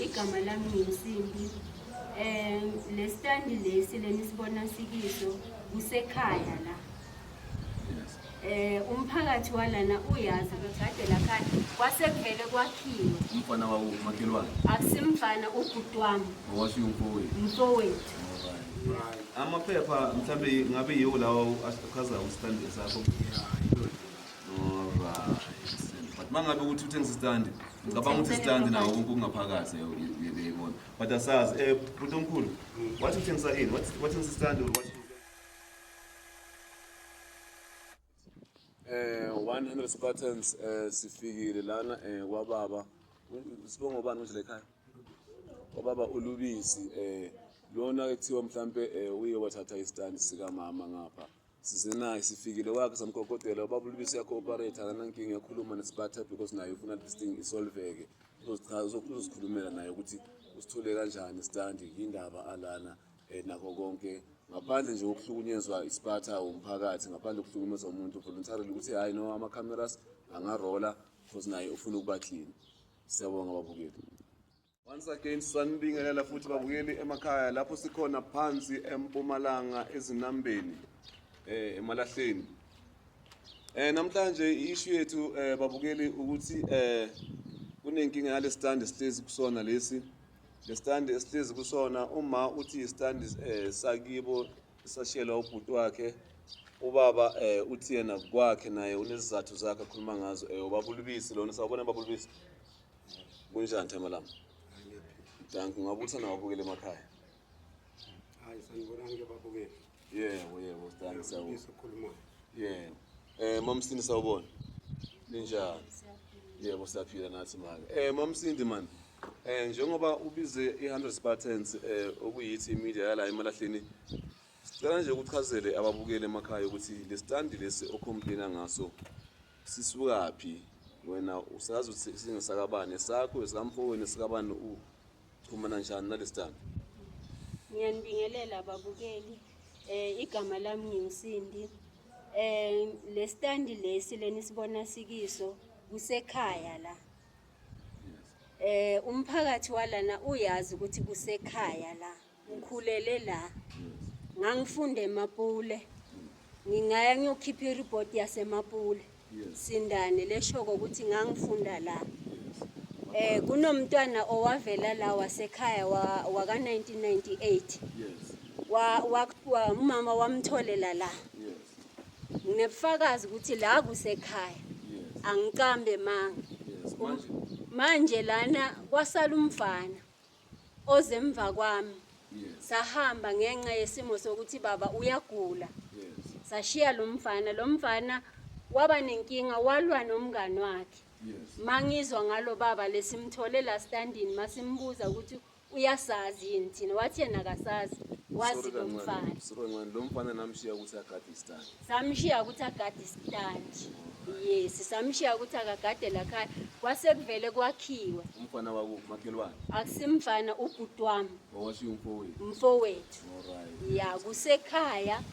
igama lami ngiyinsimbi. Le stand lesi lenisibona sikiso kusekhaya la. Umphakathi walana uyazi bekade la khaya kwasekuvele kwakhiwe. Umfana wawo umakhelwane? Akusimfana, ubhuti wami. Owasho umfowethu? Umfowethu. Amaphepha mhlambe ngabe yiwo lawo achaza ustand sakho? But mangabe ukuthi uthengisa istand, ngicabanga ukuthi istand nawo konke kungaphakathi uyayibona. But asazi bhuti omkhulu, wathi uthengisa ini? Wathengisa istand or what? 100 Spartans sifikile lana kwababa. Sibonga ubani manje lekhaya? Kwababa uLubisi lona ekuthiwa mhlambe uye wathatha istand sika mama ngapha. Sizenayo sifikile kwakhe samkokotela ubaba uLubisi yakooperate akanankinga yakhuluma neSparta because naye ufuna this thing isolveke. Uzozikhulumela naye ukuthi usithole kanjani istand indaba alana nakho konke. Ngaphandle nje ukuhlukunyezwa iSparta umphakathi, ngaphandle ukuhlukunyezwa umuntu voluntarily ukuthi hayi no ama-cameras angarola because naye ufuna ukuba clean. Siyabonga babukeli. Once again sanibingelela futhi babukeli emakhaya lapho sikhona phansi eMpumalanga ezinambeni eMalahleni. Namhlanje issue yethu babukeli ukuthi kunenkinga yale stand esihlezi kusona lesi. Le stand esihlezi kusona uma uthi istand sakibo sashiyelwa ubhuti wakhe, ubaba uthi yena kwakhe naye unesizathu zakhe akhuluma ngazo. Ubaba uLubisi lona sawubona baba uLubisi. Kunjani Themalama? Danke, ngabuthana nababukeli emakhaya. Hayi sanibona ke babukeli. Yebo, danke sawubona. Ngizokhuluma. Mamsindi sawubona. Ninjani? Yebo siyaphila nathi manje. Mamsindi man. Njengoba ubize i100 Spartans okuyithi media yala eMalahleni, sicela nje ukuchazele ababukeli emakhaya ukuthi le stand lesi ocomplaina ngaso sisukaphi. Wena usazi ukuthi singesakabani sakho esamfowenu sikabani uchumana njani nale stand? Ngiyanibingelela ababukeli. Igama lami ngiyinsimbi. Le stand lesi lenisibona sikiso kusekhaya la. Umphakathi walana uyazi ukuthi kusekhaya la. Ngikhulele la. Ngangifunda eMapule. Ngingaya ngiyokhipha ireport yaseMapule. Sindane leshoko ukuthi ngangifunda la. Kunomntwana owavela la wasekhaya waka 1998. Umama wamtholela la. Nginebufakazi ukuthi la kusekhaya. Angicambe manga. Manje lana kwasala umfana ozemva kwami. Sahamba ngenxa yesimo sokuthi baba uyagula. Sashiya lo mfana waba nenkinga walwa nomngani wakhe. Mangizwa ngalo baba lesimthole la standini masimbuza ukuthi uyasazi yini thina, wathi yena akasazi, wazi lo mfana. Lo mfana namshiya ukuthi agade istand. Samshiya ukuthi agade istand. Yes, samshiya ukuthi akagade la khaya. Kwasekuvele kwakhiwe. Umfana wako makhelwane? Akusimfana, ubhuti wami. Owasho umfowethu? Umfowethu. Alright. Kusekhaya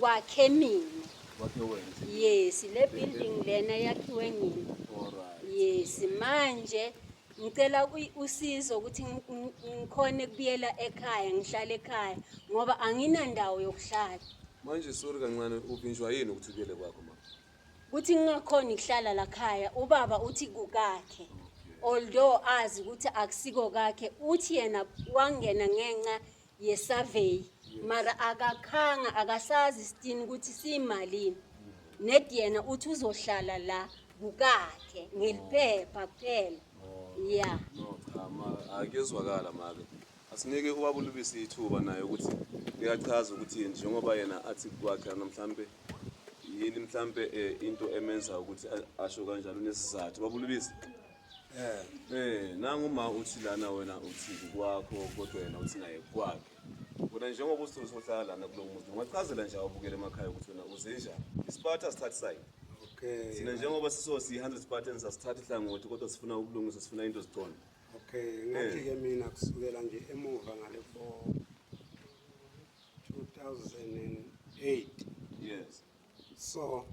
kwakhe mina. Kwakhe wena? Yes, le building lena yakhiwe ngini. Alright. Yes, manje ngicela usizo ukuthi ngikhone kubuyela ekhaya, ngihlale ekhaya ngoba anginandawo yokuhlala. Manje sorry kancane uvinjwa yini ukuthi ubuyele kwakho mama? Kuthi ngingakhona ukuhlala la khaya, ubaba uthi kukakhe. Although azi ukuthi akusiko kakhe, uthi yena wangena ngenxa yesurvey. Mara akakhanga akasazi sitini ukuthi simalini. Net yena uthi uzohlala la kukakhe ngeliphepha kuphela. Yeah. No cha akezwakala make. Asinike ubaba uLubisi ithuba naye ukuthi uyachaza ukuthi njengoba yena athi kwakhe namhlambe yini mhlambe into emenza ukuthi asho kanjalo nesizathu. Baba uLubisi. Nanguma uthi lana wena uthi kwakho kodwa yena uthi naye kwakhe. Wena njengoba usohlala lana kulo muzi ungachazela nje abukele emakhaya ukuthi wena uzenjani. iSparta start side. Okay. Sina njengoba sisosi 100 Spartans asithatha ihlangothi kodwa sifuna ukulungisa, sifuna into ziqonde. Okay, ngathi ke mina kusukela nje emuva ngale for 2008. Yes. So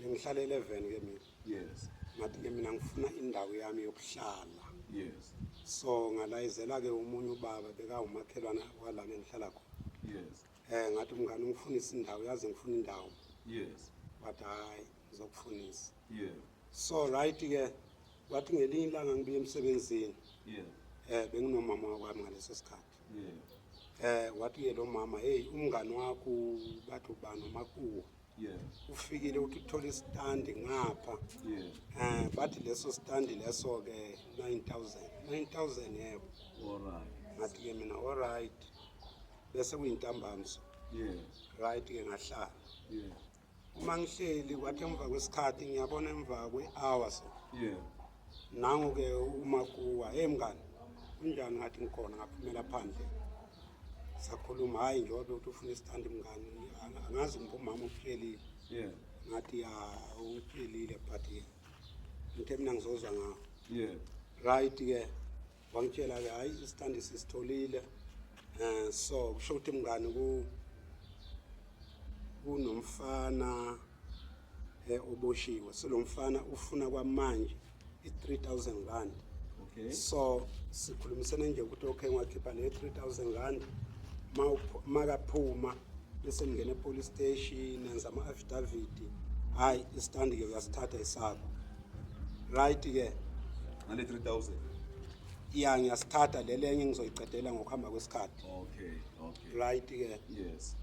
ngihlala 11 ke mina. Yes. Ngathi ke mina ngifuna indawo yami yokuhlala. Yes. So ngalayizela ke umunye ubaba bekawumakhelwana walana engihlala khona. Yes. Ngathi umngane ungifunisa indawo yazi ngifuna indawo. Yes. But hayi ngizokufunisa. Yeah. So right ke wathi ngelinye ilanga ngibuye emsebenzini. Yeah. Benginomama wami ngaleso sikhathi. Yeah. Wathi ke lo mama hey umngane wakho bathi ubani umakuwo. Yeah. Ufikile uthi uthola istand ngapha. Yeah. Bathi leso stand leso ke 9,000 yebo. All right. Ngathi ke mina all right. Bese kuyintambamso. Yeah. Right ke ngahlala. Yeah. Uma ngihleli kwathi emva kwesikhathi ngiyabona emva kwe-hours. Yeah. Nangu ke umakuwa mngani kunjani ngathi ngikhona ngaphumela phandle sakhuluma hayi njengoba uthi ufuna istand mngani angazi umama uhlelile Yeah. ngathi ya uhlelile but ngithe mina ngizozwa ngawo. Yeah. Right ke wangitshela ke hayi istand sisitholile so kusho ukuthi mngani kunomfana oboshiwe selomfana ufuna kwamanje i-3,000 rand. Okay. So sikhulumisene nje ukuthi okay ngiwakhipha le 3,000 rand makaphuma bese ngene epolice station nenza ama-affidavit hayi istand ke uyasithatha isakho. Right ke Ngale 3,000. ya ngiyasithatha lelenye ngizoyicedela ngokuhamba kwesikhathi. Okay. Okay. Right ke Yes.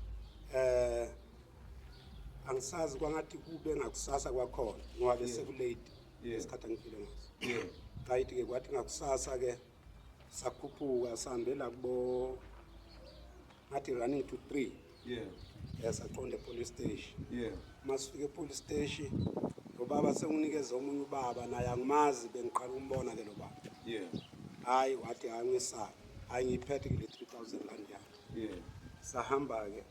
angisazi kwangathi kube ngakusasa kwakhona ngoba bese kulate Yeah. isikhathi angiphile ngaso. Yeah. Right ke kwathi ngakusasa ke sakhuphuka sihambela kubo ngathi running to 3 Yeah. saqonda police station. Yeah. Masifike police station lo baba senginikeze omunye ubaba naye angimazi bengiqala umbona ke lo baba. Yeah. Hayi wathi angisala hayi ngiphethe ke le 3,000 rand yakhe. Yeah. Sahamba ke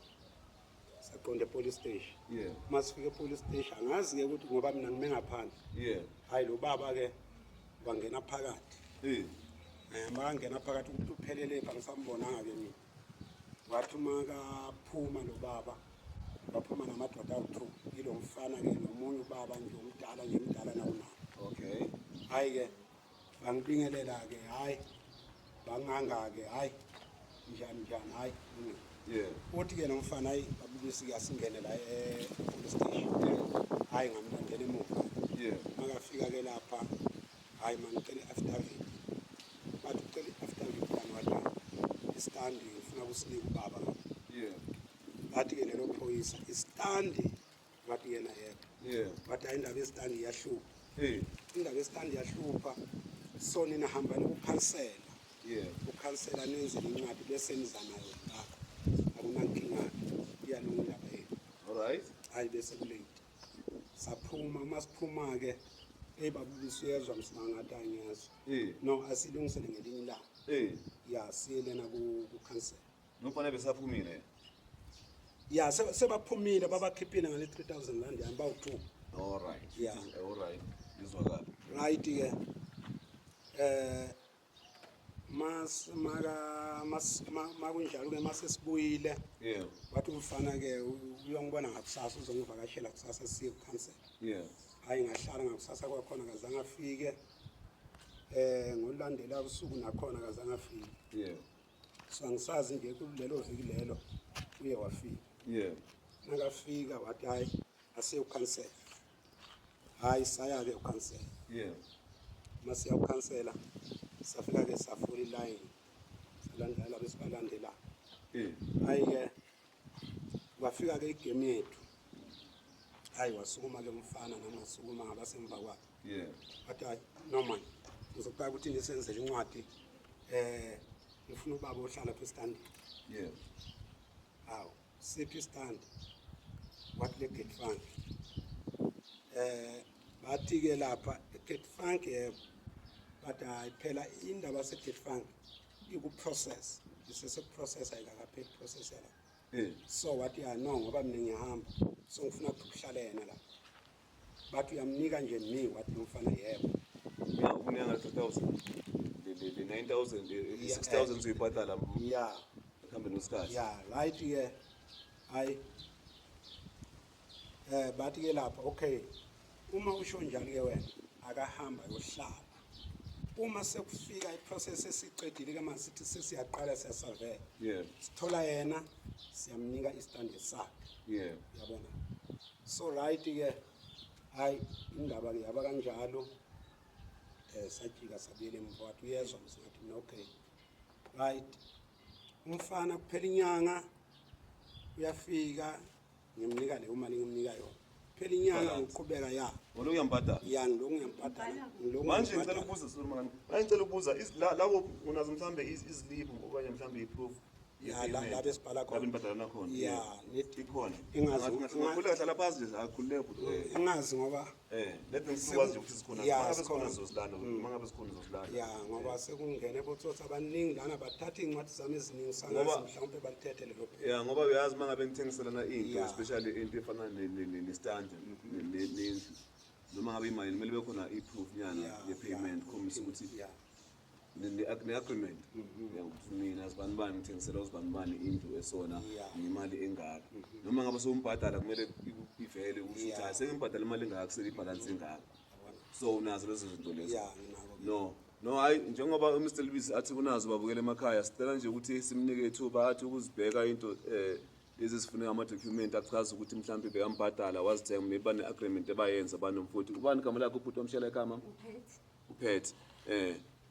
saqonda police station. Yeah. Masifike police station angazi ke ukuthi ngoba mina ngime ngaphandle. Yeah. Hayi lo baba ke wangena phakathi. Makangena phakathi ukuthi uphelele pha ngisambonanga ke mina. Wathi makaphuma lo baba baphuma namadoda awu2 yilo mfana ke nomunye ubaba nje umdala nakunabo. Okay. Hayi ke bangibingelela ke hayi banganga ke hayi njani hayi. Yeah. Uthi ke nomfana hayi babulisi ke asingene la police station. Hayi ngamlandela emuva. Yeah. Makafika ke lapha hayi man ngicela affidavit. Bathi ucela affidavit bani wathi istand ngifuna ukusinika ubaba. Yeah. Bathi ke lelo phoyisa istand bathi yena yebo. Yeah. Bathi hayi indaba yestand iyahlupa. Indaba yestand iyahlupa so nina hamba ukukhansela. Yeah. Ukhansela nenzele incwadi bese niza nayo la. Akunankinga iyalunga indaba yethu. All right. Hayi bese kulate. Saphuma masiphuma ke babulisi uyezwa msimangathi angiyazi. No asilungisele ngelinye ilanga. Ya siyelena ku cancel. Nomfana besaphumile. Ya sebaphumile babakhiphile ngale 3,000 rand yahamba u2. All right. Yeah. All right. Izwakala. Right ke makunjalo ke masesibuyile. Yeah. Wathi umfana ke uyongibona ngakusasa uzongivakashela kusasa siye ku cancel. Yeah. Hayi ngahlala ngakusasa kwakhona kazange afike. Ngolandela usuku nakhona kazange afike. Yeah. So angisazi nje kulelo viki lelo uye wafika. Yeah. Nakafika wathi hayi asiye ucancel. Hayi saya ke ucancel. Yeah. Masiya ucancela safika ke safula iline. Silandela besibalandela. Hayi ke wafika ke igame yethu. Hayi wasukuma ke umfana namasukuma ngabasemva kwakhe. Yeah. Wathi hayi no man ngizocela ukuthi nisenzele incwadi ngifuna ubaba ohlala phe stand. Yeah. Hawu siphi stand wathi le gate fund bathi ke lapha gate fund bathi hayi phela indaba se gate fund iku process isese process ayikakapheli process yala. So wathi ya no ngoba mina ngiyahamba so ngifuna ukuhlala yena la. Bathi uyamnika nje mi wathi umfana yebo. Yeah, unyanga 2,000. The 9,000, the 6,000 uyibhadala. Yeah. Kambe nosikhathi. Yeah, right ke hayi bathi ke lapha okay uma usho njalo ke wena akahamba yohlala uma sekufika iprocess esiqedile ke manje sithi sesiyaqala siyasurvey Yeah. sithola yena siyamnika istandi sakhe Yeah. yabona so right ke hayi indaba ke yaba kanjalo sajika sabuyela emva wathi uyezwa msingathi mina okay right umfana kuphela inyanga uyafika ngimnika leyo mali ngimnika yona kuphela inyanga ngiqhubeka ya Wona uyambhadala. ya ngiloko ngiyambhadala ngiloko Manje ngicela ukubuza Solomon. Manje ngicela ukubuza labo unazo mhlambe iziliphu okanye mhlambe iproof. ya la besibhala khona Labeni khona. ya Ikhona. Ingazi- Ngakhuleka hlala phansi nje akhulule engazi ngoba lethe ngikwazi ukuthi sikhona. Ya, Mangabe sikhona sikhona. sizosilanda, mangabe sikhona sizosilanda. ya ngoba sekungene botsotsi abaningi lana bathatha iy'ncwadi zami eziningi Ngoba- sangazi mhlawumbe balithethe lelo phela Yeah, ngoba uyazi mangabe ngithengiselana into Yeah. especially into efana nestand nendlu. Noma ngabe imali kumele kube khona iproof nyana Yeah, ye-payment yeah. khombisa ukuthi ya ne-agreement ukuthi mina sibanibani ngithengisela uzibanibani indlu esona Yeah. nemali engaka noma ngabe sowumbhadala kumele ivele usho ukuthi Yeah. hayi sengibhadala imali engaka selibhalansi engaka so unazo lezo zinto lezo ya nginako no hayi njengoba uMr Lubisi athi kunazo babukela emakhaya sicela nje ukuthi simnike ithuba athi ukuzibheka into lezi sifuneka ama-document achaza ukuthi mhlawumbe bekambhadala wazithenga maybe bane-agreement ebayenza banomfuthi ubani igama lakho ubhuti wamshela ekhama uphethe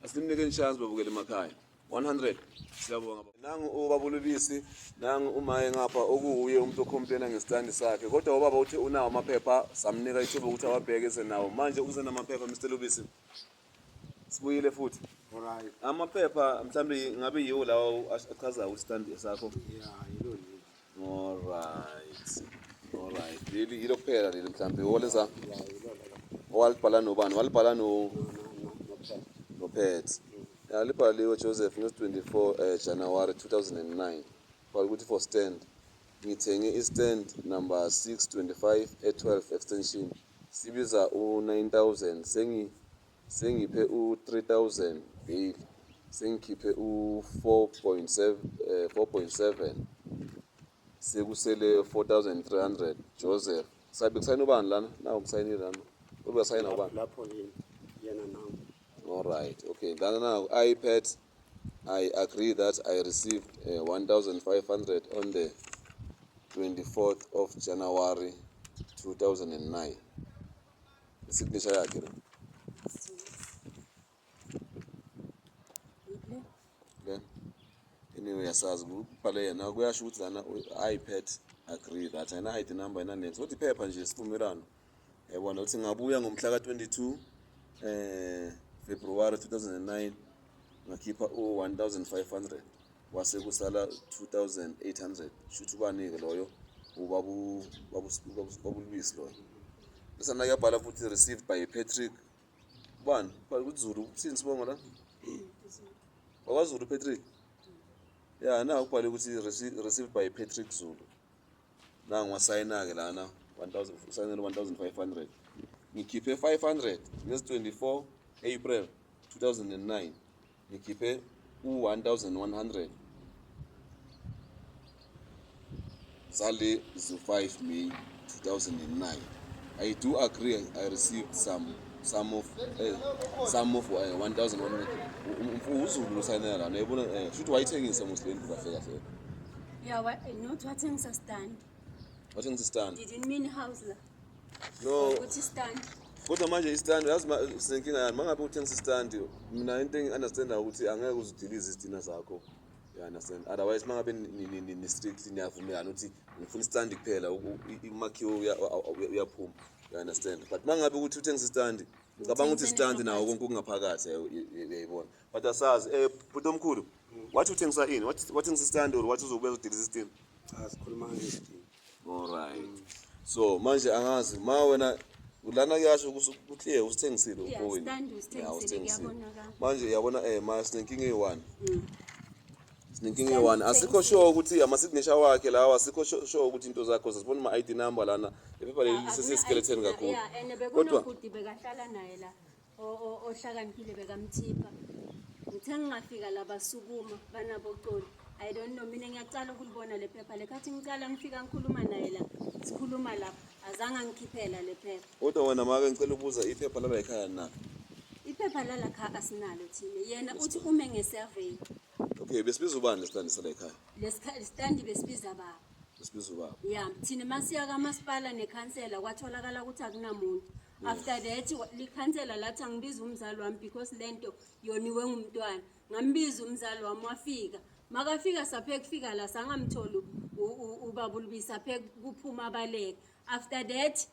asimnike chance babukela emakhaya 100 siyabonga nangu ubaba uLubisi nangu umaye ngapha okuuye umuntu ocomplaina ngesitandi sakhe kodwa ubaba uthi unawo amaphepha samnika ithuba ukuthi awabhekeze nawo manje uze namaphepha Mr Lubisi sibuyile futhi alright amaphepha mhlambe ngabe yiwo lawo achaza isitandi sakho ya yilo nje alright leli yilo kuphela leli mhlambe woleza ya yilo lelo walibhala nobani walibhala no Pet. Yeah, libhaliwe Joseph ngezi-24 January 2009. Bhala ukuthi for stand. Ngithenge i-stand number 625 12 extension. Sibiza u-9,000 sengiphe u-3,000 bail. Sengikhiphe u-4.7 sekusele 4,300 Joseph. Sabe kusayina ubani lana? Nawu kusayinile lana. Ube sayina ubani? lapho yena nawo All right. Okay. Then now, iPad, I agree that I received 1,500 on the 24th of January 2009. The signature yakhe. Okay. Anyway, yasazi kubhale yena kuyasho ukuthi lana iPad agree that ayina ID number ayina next. What iphepha nje sivumelano. Yabona ukuthi ngabuya ngomhla ka-22 February 2009 ngakhipha u-1,500 wase kusala 2,800 shuthi ubanike loyo ubabulubisi loyo bese nakuyabhala futhi received by Patrick ubani bhala ukuthi Zulu uthini sibongo la wakwaZulu Patrick ya na ukubhale ukuthi received by Patrick Zulu nangu wasayina-ke lana 1,000 usayinele 1,500 ngikhiphe 500 ngezi-24 April 2009 ngikhiphe u-1,100 zale zu-5 May 2009 I do agree I received some of 1,100 uZulu usayinela lana yabona shuthi wayithengisa mosle kahle kahle Yeah, not wathengisa stand. wathengisa istand Didn't mean house la. no Ukuthi stand. kodwa manje istand yazi sinenkinga yani mangabe uthengisa istand mina into engi-understanda ukuthi angeke uzidilize izitina zakho you understand otherwise mangabe ni strict niyavumelana ukuthi ngifuna istand kuphela imakhiwo uyaphuma you understand but mangabe ukuthi uthengisa istand ngicabanga ukuthi istand nawo konke okungaphakathi uyayibona but asazi bhuti omkhulu wathi uthengisa ini wathengisa istand or wathi uzokubeza udilize izitina asikhuluma ngesidingo alright so manje angazi ma wena ulana kuyasho ukuthi usithengisile Yeah, umfowenu stand usithengisile kuyabonakala. manje yabona ma sinenkinga eyi-1 sinenkinga eyi-1 asikho sure ukuthi ama-signature wakhe lawa asikho sure ukuthi into zakho sasibona ama-ID number lana iphepha leli liseseskeleton kakhulu Yeah, and kodwa bekunobhuti bekahlala naye la ohlakaniphile bekamthipha. Ngithe ngingafika la basukuma banaboqoli. I don't know mina ngiyacala ukulibona le phepha lekhathi ngicala ngifika ngikhuluma naye la sikhuluma lapha azange ngikhiphela le phepha. kodwa wena make ngicela ukubuza iphepha lala ekhaya na Iphepha iphepha lala kha asinalo thina yena uthi ume ngesurvey Okay, besibiza ubani lesitandi sala ekhaya? lesitandi besibiza baba Besibiza ubaba. yeah thina masiya kamasipala nekhansela kwatholakala ukuthi akunamuntu after that likhansela lathi angibiza umzali wami because lento yoniwe ngumntwana ngambiza umzali wami wafika makafika saphe kufika la sangamtholi ubaba uLubisa aphe kuphuma abaleke after that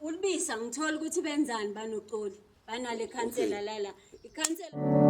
uLubisa ngithola ukuthi benzani banoxoli banale khansela lala ikhansela